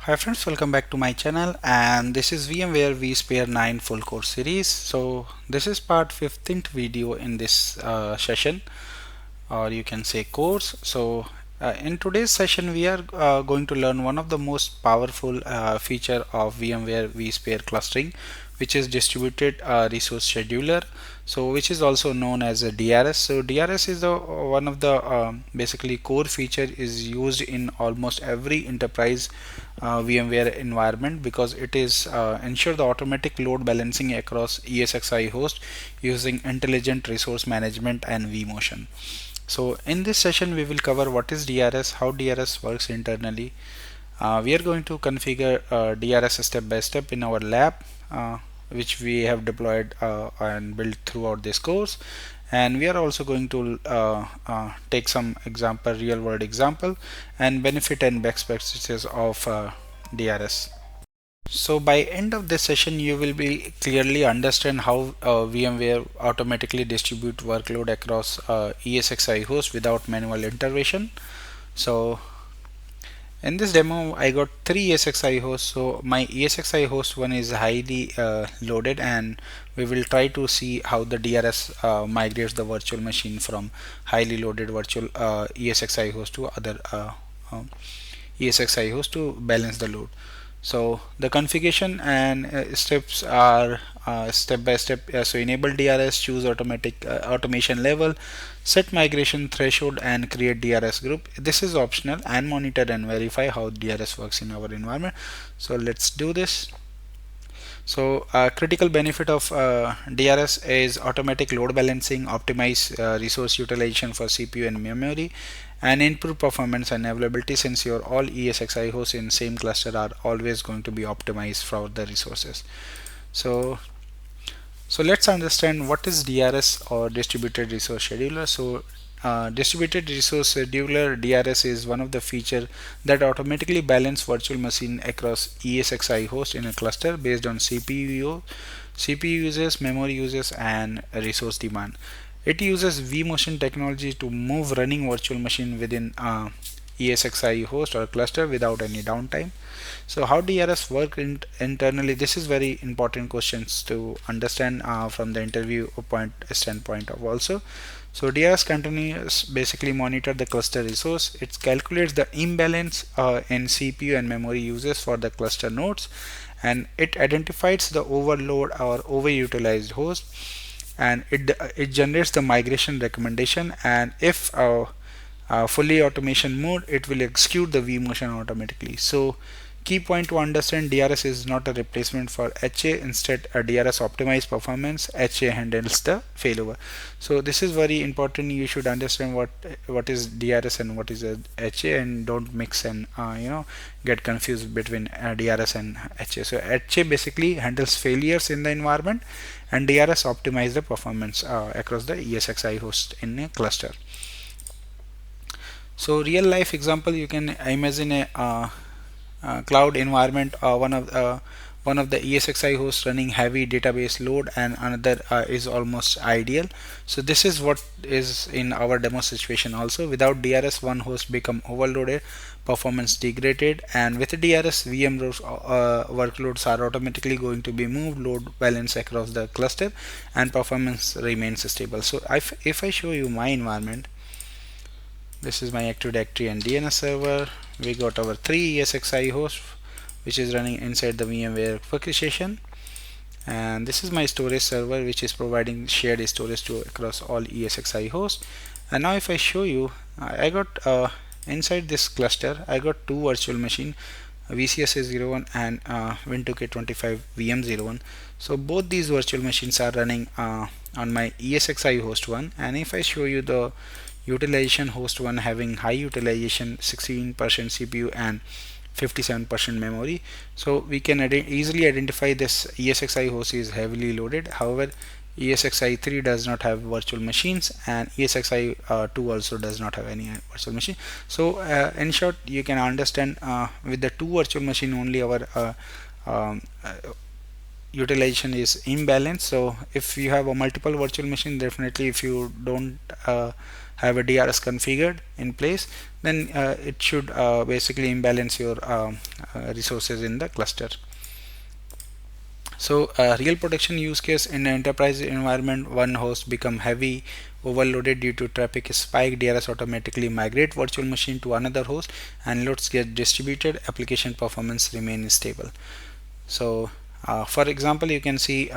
Hi friends, welcome back to my channel, and this is VMware vSphere 9 full course series. So this is part 15th video in this session, or you can say course. So in today's session we are going to learn one of the most powerful feature of VMware vSphere clustering, which is distributed resource scheduler, so which is also known as a DRS. So DRS is the one of the basically core feature is used in almost every enterprise VMware environment, because it is ensure the automatic load balancing across ESXi host using intelligent resource management and vMotion. So in this session we will cover what is DRS, how DRS works internally. We are going to configure DRS step by step in our lab, which we have deployed and built throughout this course, and we are also going to take some example, real world example, and benefit and best practices of DRS. So by end of this session you will be clearly understand how VMware automatically distribute workload across ESXi host without manual intervention. So in this demo I got three ESXi hosts. So my ESXi host one is highly loaded, and we will try to see how the DRS migrates the virtual machine from highly loaded virtual ESXi host to other ESXi host to balance the load. So the configuration and steps are step by step. So enable DRS, choose automatic automation level, set migration threshold, and create DRS group. This is optional, and monitor and verify how DRS works in our environment. So let's do this. So critical benefit of DRS is automatic load balancing, optimize resource utilization for CPU and memory, and improve performance and availability, since your all ESXi hosts in same cluster are always going to be optimized for the resources. So let's understand what is DRS, or distributed resource scheduler. So distributed resource scheduler DRS is one of the feature that automatically balance virtual machine across ESXi host in a cluster based on CPU uses, memory uses, and resource demand. It uses vMotion technology to move running virtual machine within ESXi host or cluster without any downtime. So how DRS work internally? This is very important questions to understand from the interview standpoint of also. So DRS continues basically monitor the cluster resource. It calculates the imbalance in CPU and memory uses for the cluster nodes, and it identifies the overload or overutilized host, and it generates the migration recommendation, and if fully automation mode, it will execute the vMotion automatically. So key point to understand, DRS is not a replacement for HA. Instead, a DRS optimized performance. HA handles the failover. So this is very important. You should understand what is DRS and what is a HA, and don't mix and get confused between DRS and HA. So HA basically handles failures in the environment, and DRS optimize the performance across the ESXi host in a cluster. So real life example, you can imagine a cloud environment, one of the ESXi hosts running heavy database load, and another is almost ideal. So this is what is in our demo situation also. Without DRS, one host become overloaded, performance degraded, and with DRS, VM workloads are automatically going to be moved, load balance across the cluster, and performance remains stable. So if I show you my environment, this is my Active Directory and DNS server. We got our three ESXi hosts which is running inside the VMware workstation, and this is my storage server which is providing shared storage to across all ESXi hosts. And now if I show you, I got inside this cluster I got two virtual machine, VCSA01 and Win2K25 VM01. So both these virtual machines are running on my ESXi host 1, and if I show you the utilization, host 1 having high utilization, 16% CPU and 57% memory. So we can easily identify this ESXi host is heavily loaded. However, ESXi 3 does not have virtual machines, and ESXi 2 also does not have any virtual machine. So in short, you can understand with the two virtual machine only our utilization is imbalanced. So if you have a multiple virtual machine, definitely if you don't have a DRS configured in place, then it should basically imbalance your resources in the cluster. So real production use case in an enterprise environment, one host become heavy overloaded due to traffic spike, DRS automatically migrate virtual machine to another host and loads get distributed, application performance remain stable. So for example, you can see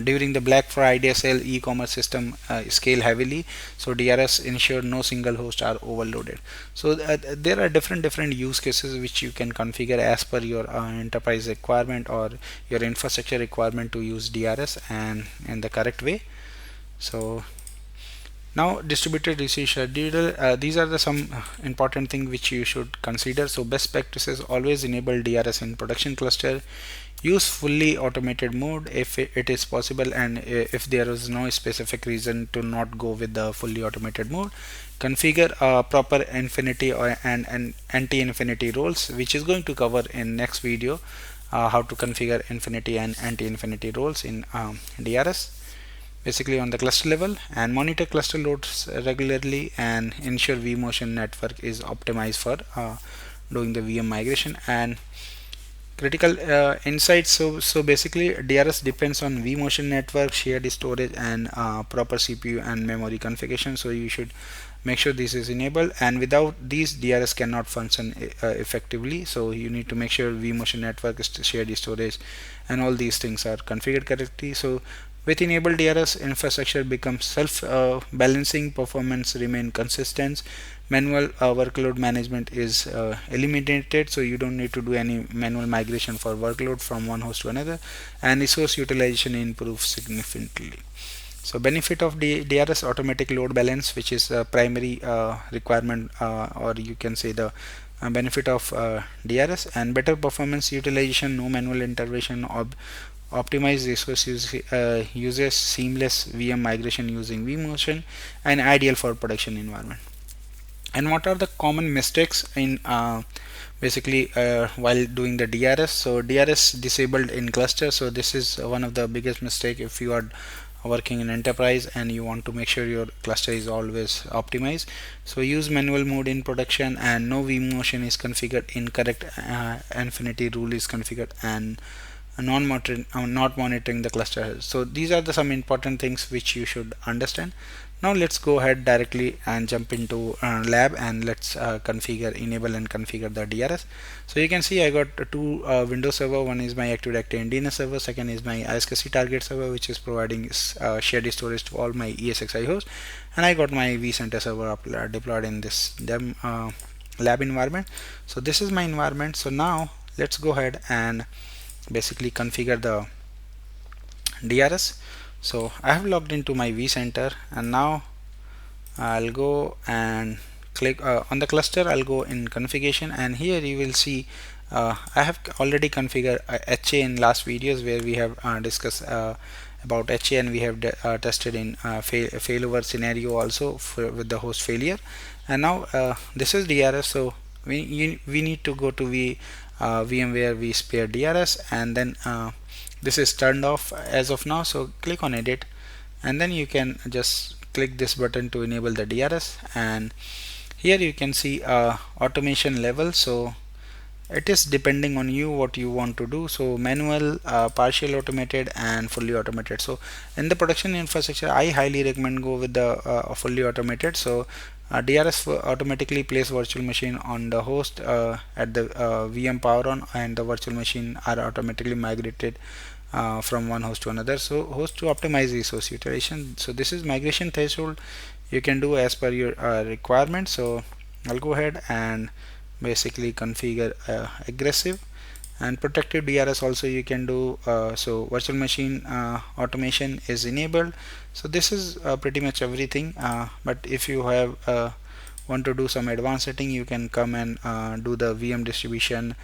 during the Black Friday sale, e-commerce system scale heavily, so DRS ensure no single host are overloaded. So there are different use cases which you can configure as per your enterprise requirement or your infrastructure requirement to use DRS and in the correct way. So now distributed receive schedule, these are the some important things which you should consider. So best practices: always enable DRS in production cluster, use fully automated mode if it is possible, and if there is no specific reason to not go with the fully automated mode, configure proper infinity and anti-infinity roles, which is going to cover in next video, how to configure infinity and anti-infinity roles in DRS basically on the cluster level, and monitor cluster loads regularly and ensure vMotion network is optimized for doing the VM migration. And critical insights: so basically DRS depends on vMotion network, shared storage, and proper CPU and memory configuration, so you should make sure this is enabled, and without these DRS cannot function effectively. So you need to make sure vMotion network, shared storage, and all these things are configured correctly. So with enabled DRS, infrastructure becomes self balancing, performance remain consistent, manual workload management is eliminated, so you don't need to do any manual migration for workload from one host to another, and resource utilization improves significantly. So benefit of DRS: automatic load balance, which is a primary requirement, or you can say the benefit of DRS, and better performance utilization, no manual intervention, optimize resource uses, seamless VM migration using vMotion, and ideal for production environment. And what are the common mistakes in basically while doing the DRS? So DRS disabled in cluster, so this is one of the biggest mistake if you are working in enterprise and you want to make sure your cluster is always optimized. So use manual mode in production, and no vMotion is configured, incorrect infinity rule is configured, and not monitoring the cluster health. So these are the some important things which you should understand. Now let's go ahead directly and jump into lab, and let's configure, enable and configure the DRS. So you can see I got two Windows server. One is my Active Directory and DNS server, second is my ISXi target server, which is providing shared storage to all my ESXi hosts, and I got my vCenter server deployed in this lab environment. So this is my environment. So now let's go ahead and basically configure the DRS. So I have logged into my vCenter, and now I'll go and click on the cluster. I'll go in configuration, and here you will see I have already configured HA in last videos where we have discussed about HA, and we have tested in failover scenario also with the host failure. And now this is DRS, so we need to go to VMware vSphere DRS, and then this is turned off as of now, so click on edit, and then you can just click this button to enable the DRS. And here you can see automation level, so it is depending on you what you want to do. So manual, partial automated, and fully automated. So in the production infrastructure, I highly recommend go with the fully automated. So DRS automatically place virtual machine on the host at the VM power on, and the virtual machine are automatically migrated from one host to another. So host to optimize resource utilization. So this is migration threshold, you can do as per your requirement. So I'll go ahead and basically configure aggressive, and protective DRS also you can do. So virtual machine automation is enabled. So this is pretty much everything, but if you have want to do some advanced setting, you can come and do the VM distribution,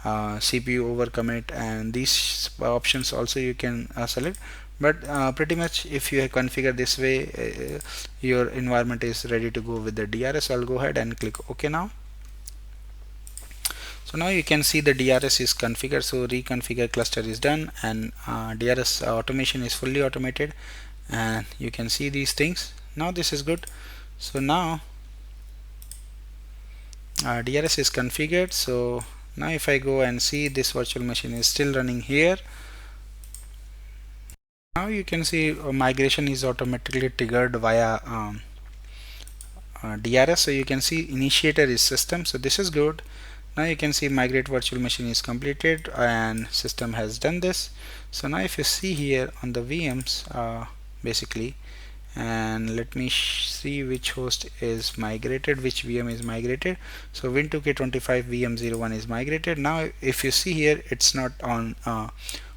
CPU overcommit, and these options also you can select. But pretty much if you configure this way, your environment is ready to go with the DRS. I'll go ahead and click OK now. So now you can see the DRS is configured. So reconfigure cluster is done, and DRS automation is fully automated, and you can see these things. now this is good. So now DRS is configured. So now if I go and see, this virtual machine is still running here. Now you can see migration is automatically triggered via DRS. So you can see initiator is system, so this is good. Now you can see migrate virtual machine is completed and system has done this. So now if you see here on the VMs, basically, and let me see which host is migrated, which VM is migrated. So Win2K25 VM01 is migrated. Now if you see here, it's not on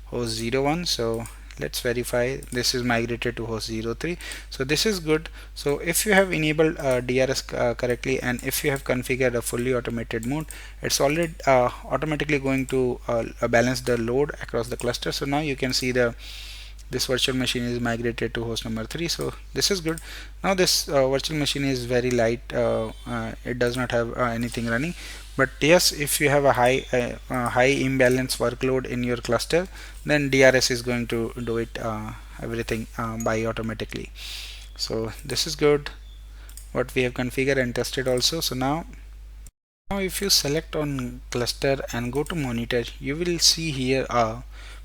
host 01, so let's verify this is migrated to host 03. So this is good. So if you have enabled DRS correctly, and if you have configured a fully automated mode, it's already automatically going to balance the load across the cluster. So now you can see this virtual machine is migrated to host number 3, so this is good. Now this virtual machine is very light, it does not have anything running, but yes, if you have a high imbalance workload in your cluster, then DRS is going to do it everything by automatically. So this is good, what we have configured and tested also. So now if you select on cluster and go to monitor, you will see here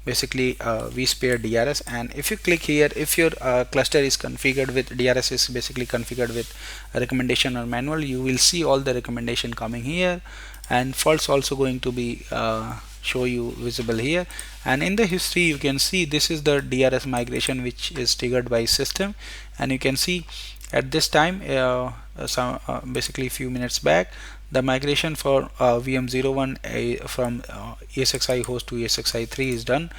basically vSphere DRS, and if you click here, if your cluster is configured with DRS is basically configured with a recommendation or manual, you will see all the recommendation coming here, and faults also going to be show you visible here. And in the history you can see this is the DRS migration which is triggered by system, and you can see at this time basically few minutes back, the migration for VM01 from ESXi host to ESXi3 is done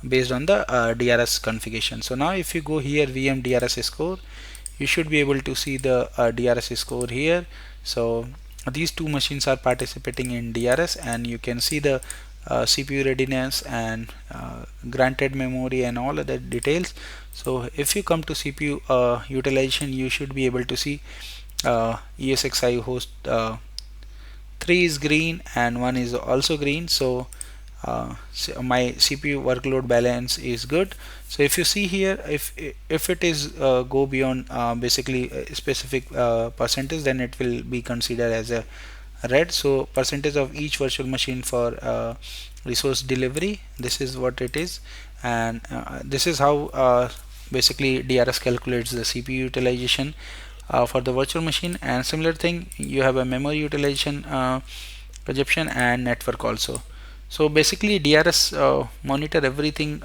based on the DRS configuration. So now if you go here VM DRS score, you should be able to see the DRS score here. So these two machines are participating in DRS, and you can see the CPU readiness and granted memory and all other details. So if you come to CPU utilization, you should be able to see ESXi host 3 is green and 1 is also green. So my CPU workload balance is good. So if you see here, if it is go beyond basically a specific percentage, then it will be considered as a red. So percentage of each virtual machine for resource delivery, this is what it is, and this is how basically DRS calculates the CPU utilization for the virtual machine. And similar thing, you have a memory utilization projection and network also. So basically DRS monitor everything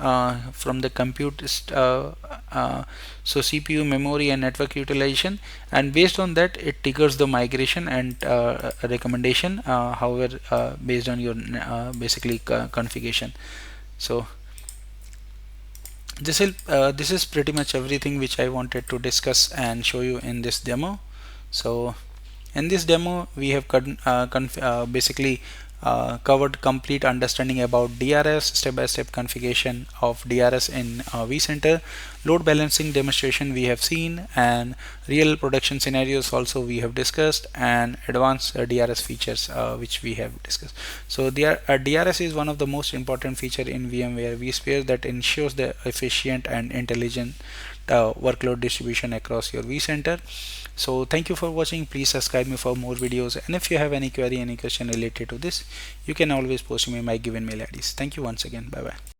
from the compute so CPU, memory and network utilization, and based on that it triggers the migration and recommendation, however based on your basically configuration. So this is pretty much everything which I wanted to discuss and show you in this demo. So in this demo we have basically covered complete understanding about DRS, step-by-step configuration of DRS in vCenter, load balancing demonstration we have seen, and real production scenarios also we have discussed, and advanced DRS features which we have discussed. So DRS is one of the most important feature in VMware vSphere that ensures the efficient and intelligent workload distribution across your vCenter. So thank you for watching. Please subscribe me for more videos, and if you have any query, any question related to this, you can always post me my given mail IDs. Thank you once again. Bye bye.